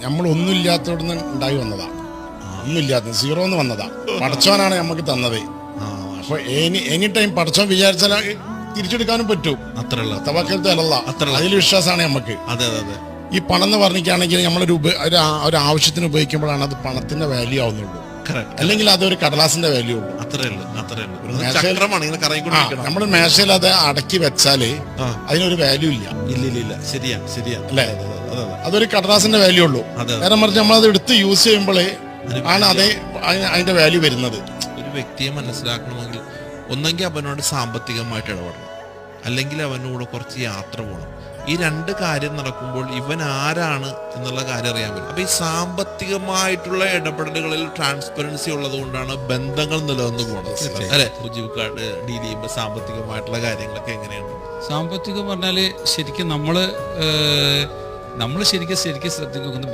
നമ്മളൊന്നുമില്ലാത്തവിടുന്ന് ഉണ്ടായി വന്നതാ, ഒന്നുമില്ലാത്ത സീറോന്ന് വന്നതാ. പടച്ചോനാണ് നമുക്ക് തന്നത്. അപ്പൊ എനി ടൈം പടച്ചോൻ വിചാരിച്ചാൽ തിരിച്ചെടുക്കാനും പറ്റും. തവക്കൽത്തു അലല്ലാഹ്, അതിൽ വിശ്വാസമാണ് നമുക്ക്. ഈ പണം എന്ന് പറഞ്ഞിട്ടാണെങ്കിൽ നമ്മളൊരു ഒരു ആവശ്യത്തിന് ഉപയോഗിക്കുമ്പോഴാണ് അത് പണത്തിന്റെ വാല്യൂ ആവുന്നുള്ളൂ, അല്ലെങ്കിൽ അതൊരു കടലാസിന്റെ വാല്യൂ ഉള്ളൂ. നമ്മുടെ മേശയിൽ അത് അടക്കി വെച്ചാല് അതിനൊരു വാല്യൂ ഇല്ല. അല്ലേ? അതൊരു കടലാസിന്റെ വാല്യൂ ഉള്ളൂ. നേരെ മറിച്ച് നമ്മളത് എടുത്ത് യൂസ് ചെയ്യുമ്പോഴേ ആണ് അതിന്റെ വാല്യൂ വരുന്നത്. ഒരു വ്യക്തിയെ മനസ്സിലാക്കണമെങ്കിൽ ഒന്നെങ്കിൽ അവനോട് സാമ്പത്തികമായിട്ട് ഇടപെടണം, അല്ലെങ്കിൽ അവനോട് കുറച്ച് യാത്ര പോകണം. ഈ രണ്ട് കാര്യം നടക്കുമ്പോൾ ഇവൻ ആരാണ് എന്നുള്ള കാര്യം അറിയാൻ പറ്റും. അപ്പൊ ഈ സാമ്പത്തികമായിട്ടുള്ള ഇടപെടലുകളിൽ ട്രാൻസ്പെറൻസി ഉള്ളത് കൊണ്ടാണ് ബന്ധങ്ങൾ നിലനിന്ന് പോകുന്നത്, അല്ലെ? മുജീബ് കാർഡ് ഡീൽ ചെയ്യുമ്പോൾ സാമ്പത്തികമായിട്ടുള്ള കാര്യങ്ങളൊക്കെ എങ്ങനെയാണ്? സാമ്പത്തികം പറഞ്ഞാല് ശരിക്കും നമ്മള് ശരിക്കും ശ്രദ്ധിക്കുന്ന